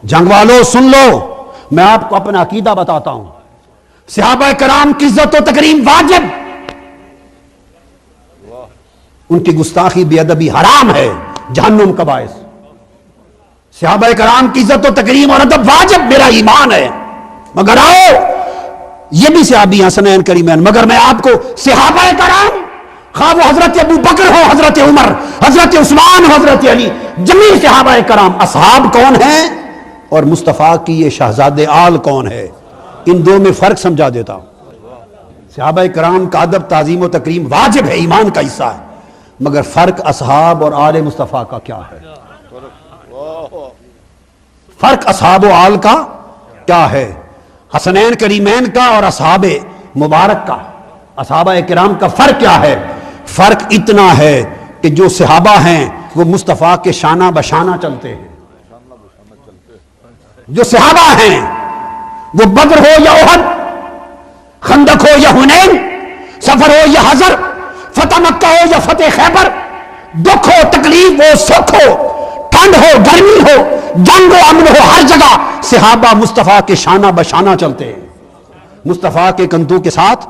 جنگ والوں سن لو، میں آپ کو اپنا عقیدہ بتاتا ہوں، صحابہ کرام کی عزت و تکریم واجب، ان کی گستاخی بے ادبی حرام ہے، جہنم کا باعث۔ صحابہ کرام کی عزت و تکریم اور ادب واجب، میرا ایمان ہے، مگر آؤ یہ بھی صحابی حسنین کریمین، مگر میں آپ کو صحابہ کرام، خواہ وہ حضرت ابو بکر ہو، حضرت عمر، حضرت عثمان، حضرت علی، جمیع صحابہ کرام، اصحاب کون ہیں اور مصطفیٰ کی یہ شہزاد آل کون ہے، ان دو میں فرق سمجھا دیتا ہوں۔ صحابہ کرام کا ادب، تعظیم و تکریم واجب ہے، ایمان کا حصہ ہے، مگر فرق اصحاب اور آل مصطفیٰ کا کیا ہے؟ فرق اصحاب و آل کا کیا ہے؟ حسنین کریمین کا اور اصحاب مبارک کا، اصحابہ کرام کا فرق کیا ہے؟ فرق اتنا ہے کہ جو صحابہ ہیں وہ مصطفیٰ کے شانہ بشانہ چلتے ہیں، جو صحابہ ہیں وہ بدر ہو یا احد، خندق ہو یا حنین، سفر ہو یا حضر، فتح مکہ ہو یا فتح خیبر، دکھ ہو تکلیف ہو سکھ ہو، ٹھنڈ ہو گرمی ہو، جنگ ہو امن ہو، ہر جگہ صحابہ مصطفیٰ کے شانہ بشانہ چلتے ہیں، مصطفیٰ کے کندھوں کے ساتھ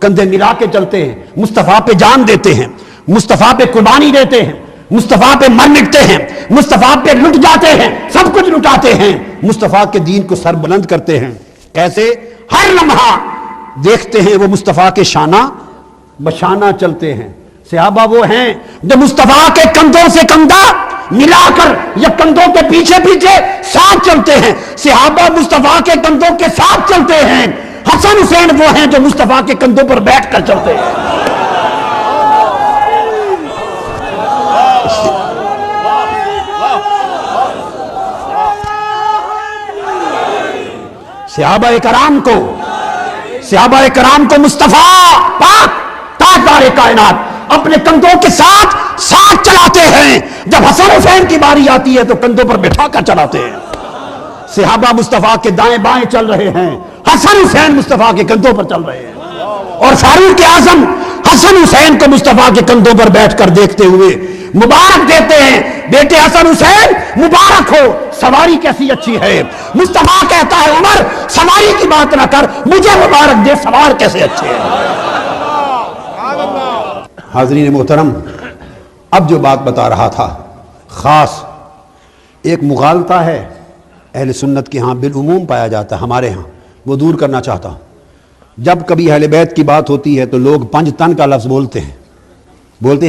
کندھے ملا کے چلتے ہیں، مصطفیٰ پہ جان دیتے ہیں، مصطفیٰ پہ قربانی دیتے ہیں، مصطفیٰ پہ مر مٹتے ہیں، مصطفیٰ پہ لٹ جاتے ہیں، سب کچھ لٹاتے ہیں، مصطفیٰ کے دین کو سر بلند کرتے ہیں۔ کیسے؟ ہر لمحہ دیکھتے ہیں وہ مصطفیٰ کے شانہ بشانہ چلتے ہیں۔ صحابہ وہ ہیں جو مصطفیٰ کے کندھوں سے کندھا ملا کر یا کندھوں کے پیچھے پیچھے ساتھ چلتے ہیں، صحابہ مصطفیٰ کے کندھوں کے ساتھ چلتے ہیں۔ حسن حسین وہ ہیں جو مصطفیٰ کے کندھوں پر بیٹھ کر چلتے ہیں۔ صحابہ کرام کو مصطفیٰ پاک تاجدار کائنات اپنے کندھوں کے ساتھ چلاتے ہیں، جب حسن حسین کی باری آتی ہے تو کندھوں پر بٹھا کر چلاتے ہیں۔ صحابہ مصطفیٰ کے دائیں بائیں چل رہے ہیں، حسن حسین مصطفیٰ کے کندھوں پر چل رہے ہیں، اور فاروق اعظم حسن حسین کو مصطفیٰ کے کندھوں پر بیٹھ کر دیکھتے ہوئے مبارک دیتے ہیں، بیٹے حسن حسین مبارک ہو، سواری کیسی اچھی ہے۔ مصطفیٰ کہتا ہے عمر سواری کی بات نہ کر، مجھے مبارک دے، سوار کیسے اچھے ہیں۔ حاضرین محترم، اب جو بات بتا رہا تھا خاص ایک مغالطہ ہے، اہل سنت کے ہاں بالعموم پایا جاتا ہے، ہمارے ہاں وہ دور کرنا چاہتا ہوں۔ جب کبھی اہل بیت کی بات ہوتی ہے تو لوگ پنج تن کا لفظ بولتے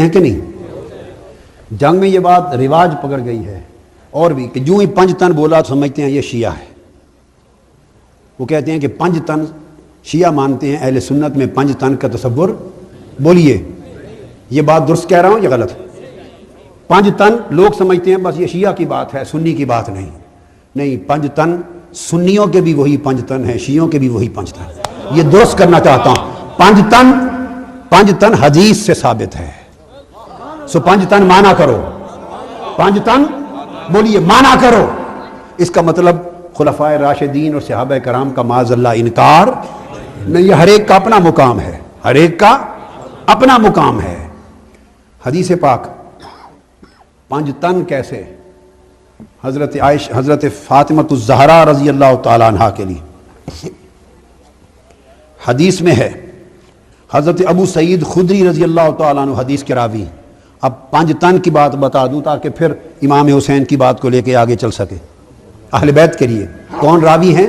ہیں کہ نہیں؟ جنگ میں یہ بات رواج پکڑ گئی ہے، اور بھی کہ جو ہی پنج تن بولا تو سمجھتے ہیں یہ شیعہ ہے۔ وہ کہتے ہیں کہ پنج تن شیعہ مانتے ہیں، اہل سنت میں پنج تن کا تصور، بولیے یہ بات درست کہہ رہا ہوں یا غلط؟ پنج تن لوگ سمجھتے ہیں بس یہ شیعہ کی بات ہے، سنی کی بات نہیں، پنج تن سنیوں کے بھی وہی پنج تن ہیں، شیعوں کے بھی وہی پنج تن، یہ درست کرنا چاہتا ہوں۔ پنج تن حدیث سے ثابت ہے، سو پنج تن مانا کرو، پنج تن بولیے مانا کرو، اس کا مطلب خلفائے راشدین اور صحابہ کرام کا معاذ اللہ انکار نہیں، یہ ہر ایک کا اپنا مقام ہے، ہر ایک کا اپنا مقام ہے۔ حدیث پاک پنج تن کیسے؟ حضرت فاطمہ الزہرا رضی اللہ تعالیٰ عنہ کے لیے حدیث میں ہے، حضرت ابو سعید خدری رضی اللہ تعالیٰ عنہ حدیث کے راوی۔ اب پنج تن کی بات بتا دوں تاکہ پھر امام حسین کی بات کو لے کے آگے چل سکے۔ اہل بیت کے لیے کون راوی ہیں؟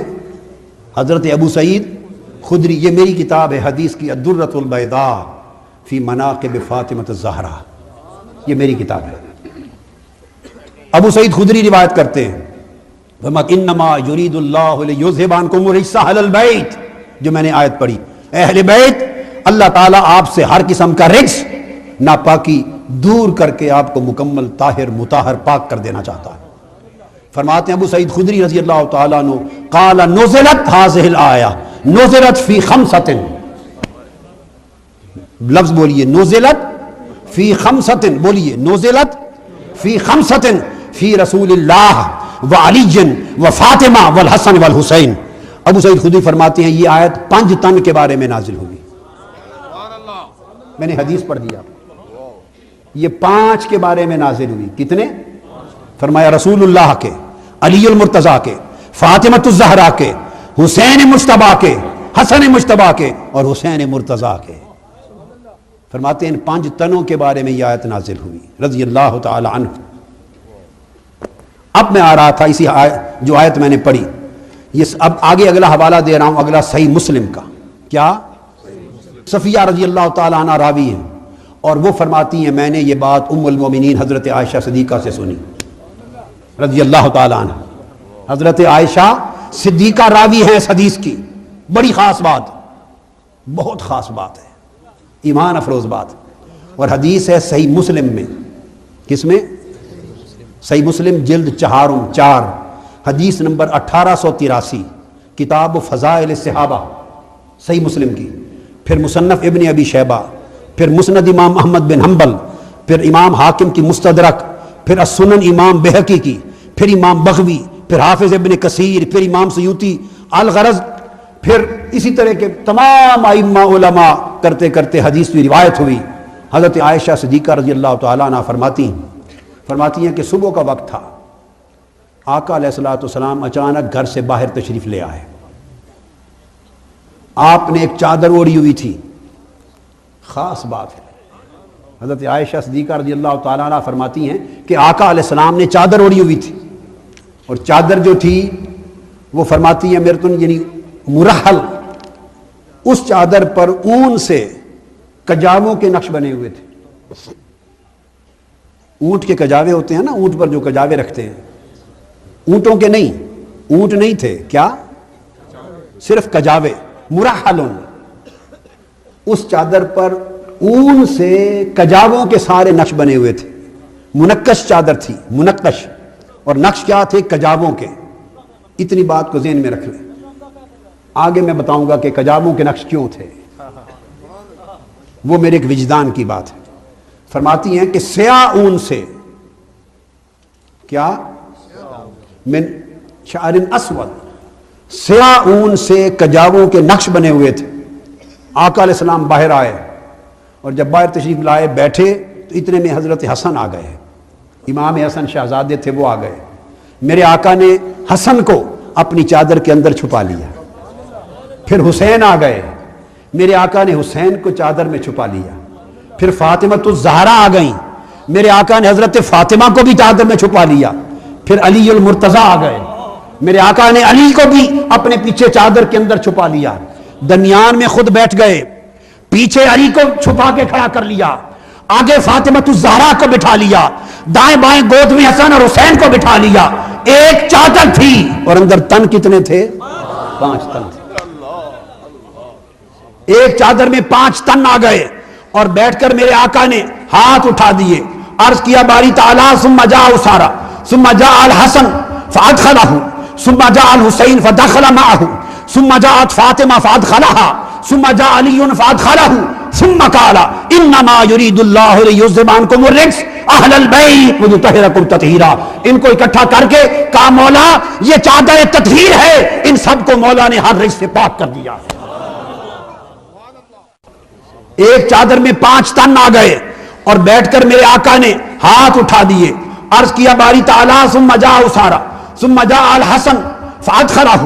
حضرت ابو سعید خدری، یہ میری کتاب ہے حدیث کی، الدرۃ البیضاء فی مناقب فاطمہ الزہرا، یہ میری کتاب ہے۔ ابو سعید خدری روایت کرتے ہیں، انما یرید اللہ لیذھب عنکم الرجس اہل البیت، جو میں نے آیت پڑھی، اہل بیت اللہ تعالیٰ آپ سے ہر قسم کا رجس، ناپاکی دور کر کے آپ کو مکمل طاہر مطہر پاک کر دینا چاہتا ہے۔ فرماتے ہیں ابو سعید خدری رضی اللہ تعالیٰ عنہ، قال نزلت هذه الآیہ نزلت فی خمسۃ، لفظ بولیے نزلت فی خمسۃ، بولیے نزلت فی خمسۃ فی رسول اللہ وعلی وفاطمہ والحسن والحسین۔ ابو سعید خدری فرماتے ہیں یہ آیت پنج تن کے بارے میں نازل ہوئی۔ میں نے حدیث پڑھ دیا، یہ پانچ کے بارے میں نازل ہوئی۔ کتنے؟ فرمایا رسول اللہ کے، علی المرتضیٰ کے، فاطمۃ الزہرا کے، حسین مجتبیٰ کے، حسن مجتبیٰ کے اور حسین مرتضیٰ کے۔ فرماتے ہیں ان 5 تنوں کے بارے میں یہ آیت نازل ہوئی رضی اللہ تعالی عنہ۔ اب میں آ رہا تھا اسی جو آیت میں نے پڑھی، اب آگے اگلا حوالہ دے رہا ہوں، اگلا صحیح مسلم کا۔ کیا؟ صفیہ رضی اللہ تعالی عنہ راوی ہیں، اور وہ فرماتی ہیں میں نے یہ بات ام المومنین حضرت عائشہ صدیقہ سے سنی رضی اللہ تعالی عنہ۔ حضرت عائشہ صدیقہ راوی ہیں اس حدیث کی، بڑی خاص بات، بہت خاص بات ہے، ایمان افروز بات، اور حدیث ہے صحیح مسلم میں۔ کس میں؟ صحیح مسلم جلد 4 حدیث نمبر 1883، کتاب فضائل الصحابہ صحیح مسلم کی، پھر مصنف ابن ابی شیبہ، پھر مسند امام احمد بن حنبل، پھر امام حاکم کی مستدرک، پھر السنن امام بہقی کی، پھر امام بغوی، پھر حافظ ابن کثیر، پھر امام سیوطی، الغرض پھر اسی طرح کے تمام ائمہ علماء کرتے کرتے حدیث کی روایت ہوئی۔ حضرت عائشہ صدیقہ رضی اللہ تعالیٰ عنہ فرماتی ہیں کہ صبح کا وقت تھا، آقا علیہ الصلوۃ والسلام اچانک گھر سے باہر تشریف لے آئے۔ آپ نے ایک چادر اوڑھی ہوئی تھی، خاص بات ہے، حضرت عائشہ صدیقہ رضی اللہ تعالیٰ عنہ فرماتی ہیں کہ آقا علیہ السلام نے چادر اوڑھی ہوئی تھی، اور چادر جو تھی وہ فرماتی ہے میرے تو یعنی مرحل، اس چادر پر اون سے کجاووں کے نقش بنے ہوئے تھے۔ اونٹ کے کجاوے ہوتے ہیں نا، اونٹ پر جو کجاوے رکھتے ہیں، اونٹوں کے نہیں، اونٹ نہیں تھے، کیا؟ صرف کجاوے، مرحلن، اس چادر پر اون سے کجاووں کے سارے نقش بنے ہوئے تھے، منقش چادر تھی، منقش، اور نقش کیا تھے؟ کجاووں کے۔ اتنی بات کو ذہن میں رکھ لیں، آگے میں بتاؤں گا کہ کجاووں کے نقش کیوں تھے، وہ میرے ایک وجدان کی بات ہے۔ فرماتی ہیں کہ سیاہ اون سے، کیا؟ من شعر اسود، سیاہ اون سے کجاووں کے نقش بنے ہوئے تھے۔ آقا علیہ السلام باہر آئے، اور جب باہر تشریف لائے بیٹھے تو اتنے میں حضرت حسن آ گئے، امام حسن شہزادے تھے، وہ آ گئے۔ میرے آقا نے حسن کو اپنی چادر کے اندر چھپا لیا، پھر حسین آ گئے، میرے آقا نے حسین کو چادر میں چھپا لیا، پھر فاطمۃ الزہرا آ گئیں، میرے آقا نے حضرت فاطمہ کو بھی چادر میں چھپا لیا، پھر علی المرتضیٰ آ گئے، میرے آقا نے علی کو بھی اپنے پیچھے چادر کے اندر چھپا لیا، درمیان میں خود بیٹھ گئے، پیچھے علی کو چھپا کے کھڑا کر لیا، آگے فاطمۃ الزہرا کو بٹھا لیا، دائیں بائیں گود میں حسن اور حسین کو بٹھا لیا۔ ایک چادر تھی اور اندر تن کتنے تھے؟ 5 تن تھے۔ ایک چادر میں 5 تن آ گئے، اور بیٹھ کر میرے آقا نے ہاتھ اٹھا دیے، عرض کیا باری تعالیٰ ثم جاء اسارا ثم جاء الحسن فادخلہ ثم جاء الحسین فدخل معه ثم جاءت فاطمہ فادخلها ثم جاء علی فادخلہ ثم قال انما يريد الله ليذهب عنكم الرجس اہل البیت ویطہرکم تطہیرا۔ ان کو اکٹھا کر کے کہا مولا یہ چادر تطہیر ہے، ان سب کو مولا نے ہر رجس سے پاک کر دیا۔ ایک چادر میں 5 تن آ گئے، اور بیٹھ کر میرے آقا نے ہاتھ اٹھا دیے، عرض کیا باری تعالیٰ ثم جاء اسارا ثم جاء الحسن فادخلہ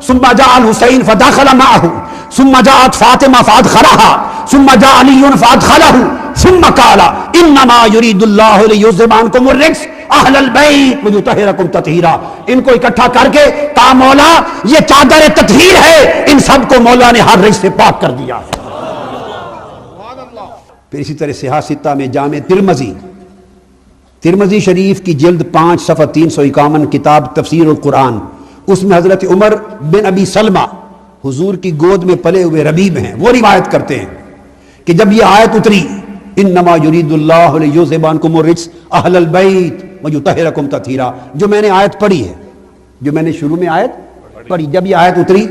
ثم جاء الحسین فدخل معه ثم جاءت فاطمہ فادخلها ثم جاء علی فادخلہ ثم قال انما يريد الله ليذهب عنكم الرجس اہل البیت ویطہرکم تطہیرا۔ ان کو اکٹھا کر کے کہا مولا یہ چادر تطہیر ہے، ان سب کو مولا نے ہر رجس سے پاک کر دیا۔ پھر اسی طرح صحاح ستہ میں جامع ترمذی شریف کی جلد 5 صفحہ 351 کتاب تفسیر القرآن، اس میں حضرت عمر بن ابی سلمہ حضور کی گود میں پلے ہوئے ربیب ہیں، وہ روایت کرتے ہیں کہ جب یہ آیت اتری انما یرید اللہ لیذھب عنکم الرجس اہل البیت ویطہرکم تطہیرا، جو میں نے آیت پڑھی ہے، جو میں نے شروع میں آیت پڑھی، جب یہ آیت اتری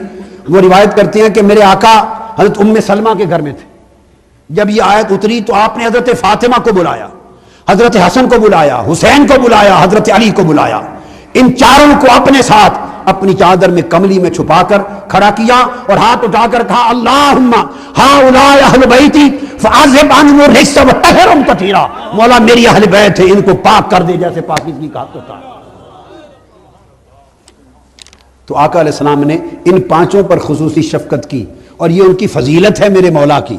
وہ روایت کرتے ہیں کہ میرے آقا حضرت ام سلمہ کے گھر میں تھے، جب یہ آیت اتری تو آپ نے حضرت فاطمہ کو بلایا، حضرت حسن کو بلایا، حسین کو بلایا، حضرت علی کو بلایا، ان چاروں کو اپنے ساتھ اپنی چادر میں کملی میں چھپا کر کھڑا کیا، اور ہاتھ اٹھا کر کہا اللہم ہؤلاء اہل بیتی فاذھب عنہم الرجس وطہرہم تطہیرا، مولا میری اہل بیت ہے ان کو پاک کر دے جیسے پاکیزگی کا حق ہوتا ہے۔ تو آقا علیہ السلام نے ان پانچوں پر خصوصی شفقت کی، اور یہ ان کی فضیلت ہے میرے مولا کی،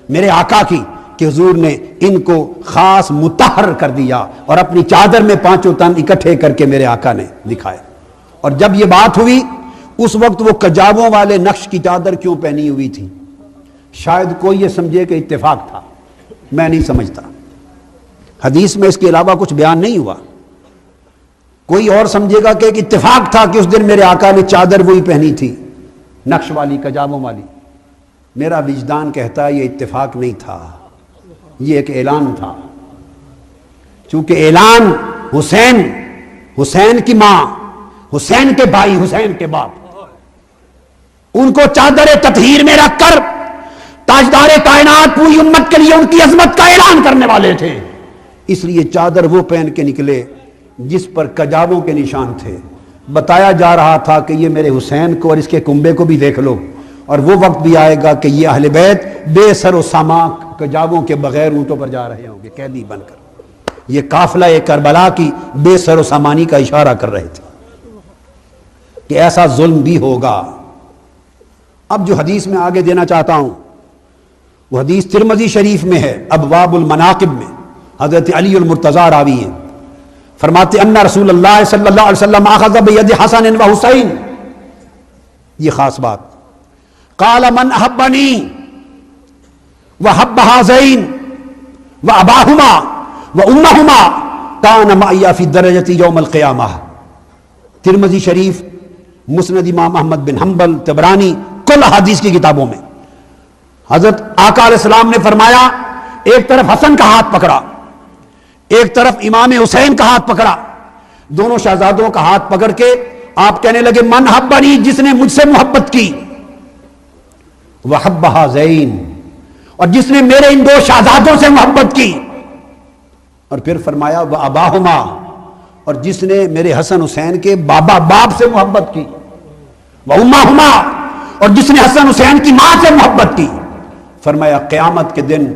میرے آقا کی، کہ حضور نے ان کو خاص مطہر کر دیا اور اپنی چادر میں پانچوں تن اکٹھے کر کے میرے آقا نے دکھائے۔ اور جب یہ بات ہوئی اس وقت وہ کجاووں والے نقش کی چادر کیوں پہنی ہوئی تھی؟ شاید کوئی یہ سمجھے کہ اتفاق تھا، میں نہیں سمجھتا، حدیث میں اس کے علاوہ کچھ بیان نہیں ہوا۔ کوئی اور سمجھے گا کہ ایک اتفاق تھا کہ اس دن میرے آقا نے چادر وہی پہنی تھی، نقش والی، کجاووں والی۔ میرا وجدان کہتا ہے یہ اتفاق نہیں تھا، یہ ایک اعلان تھا، چونکہ اعلان حسین کی ماں، حسین کے بھائی، حسین کے باپ، ان کو چادر تطہیر میں رکھ کر تاجدار کائنات پوری امت کے لیے ان کی عظمت کا اعلان کرنے والے تھے، اس لیے چادر وہ پہن کے نکلے جس پر کجاووں کے نشان تھے۔ بتایا جا رہا تھا کہ یہ میرے حسین کو اور اس کے کنبے کو بھی دیکھ لو، اور وہ وقت بھی آئے گا کہ یہ اہل بیت بے سر و سامان کجاووں کے بغیر اونٹوں پر جا رہے ہوں گے قیدی بن کر۔ یہ قافلہ کربلا کی بے سر و سامانی کا اشارہ کر رہے تھے کہ ایسا ظلم بھی ہوگا۔ اب جو حدیث میں آگے دینا چاہتا ہوں وہ حدیث ترمذی شریف میں ہے، ابواب المناقب میں، حضرت علی المرتضیٰ راوی ہیں، فرماتے ان رسول اللہ صلی اللہ علیہ وسلم اخذ بید حسن و حسین، یہ خاص بات، قال من احبنی وحب هذین واباہما وامہما کان معی فی الدرجۃ یوم القیامہ۔ ترمذی شریف، مسند امام احمد بن حنبل، طبرانی، کل حدیث کی کتابوں میں حضرت آقا علیہ السلام نے فرمایا، ایک طرف حسن کا ہاتھ پکڑا، ایک طرف امام حسین کا ہاتھ پکڑا، دونوں شہزادوں کا ہاتھ پکڑ کے آپ کہنے لگے من حبنی، جس نے مجھ سے محبت کی، وحب هذین، اور جس نے میرے ان دو شہزادوں سے محبت کی، اور پھر فرمایا واباہما، اور جس نے میرے حسن حسین کے باپ سے محبت کی، وامہما، اور جس نے حسن حسین کی ماں سے محبت کی، فرمایا قیامت کے دن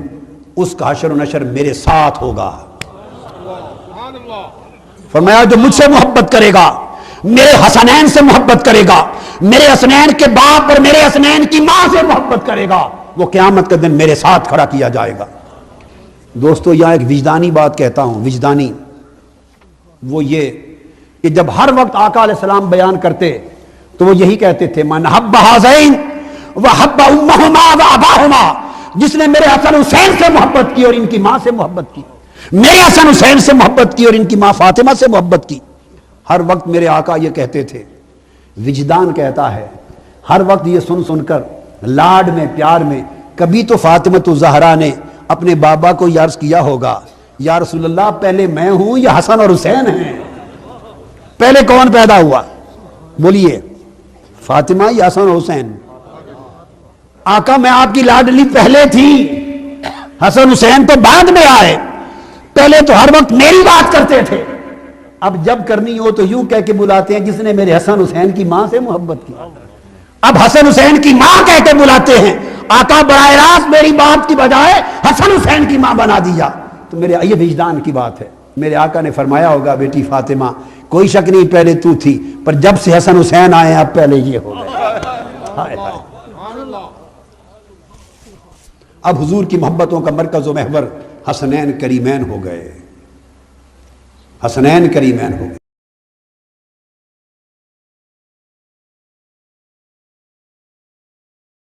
اس کا حشر و نشر میرے ساتھ ہوگا۔ فرمایا جو مجھ سے محبت کرے گا، میرے حسنین سے محبت کرے گا، میرے حسنین کے باپ اور میرے حسنین کی ماں سے محبت کرے گا، وہ قیامت کے دن میرے ساتھ کھڑا کیا جائے گا۔ دوستو یہاں ایک وجدانی بات کہتا ہوں، وجدانی، وہ یہ کہ جب ہر وقت آقا علیہ السلام بیان کرتے تو وہ یہی کہتے تھے من حب هذین وحب امہما واباہما، جس نے میرے حسن حسین سے محبت کی اور ان کی ماں سے محبت کی، میرے حسن حسین سے محبت کی اور ان کی ماں فاطمہ سے محبت کی۔ ہر وقت میرے آقا یہ کہتے تھے۔ وجدان کہتا ہے ہر وقت یہ سن سن کر لاڈ میں، پیار میں، کبھی تو فاطمۃ الزہرا نے اپنے بابا کو عرض کیا ہوگا یا رسول اللہ پہلے میں ہوں یا حسن اور حسین ہیں، پہلے کون پیدا ہوا؟ بولیے فاطمہ یا حسن اور حسین؟ آقا میں آپ کی لاڈلی پہلے تھی، حسن حسین تو بعد میں آئے، پہلے تو ہر وقت میری بات کرتے تھے، اب جب کرنی ہو تو یوں کہہ کے بلاتے ہیں جس نے میرے حسن حسین کی ماں سے محبت کی، اب حسن حسین کی ماں کہہ کے بلاتے ہیں، آقا براہ راست میری بات کی بجائے حسن حسین کی ماں بنا دیا۔ تو میرے یہ وجدان کی بات ہے۔ میرے آقا نے فرمایا ہوگا بیٹی فاطمہ کوئی شک نہیں پہلے تو تھی، پر جب سے حسن حسین آئے اب پہلے یہ ہو گئے۔ اب حضور کی محبتوں کا مرکز و محور حسنین کریمین ہو گئے، حسنین کریمین ہو گئے۔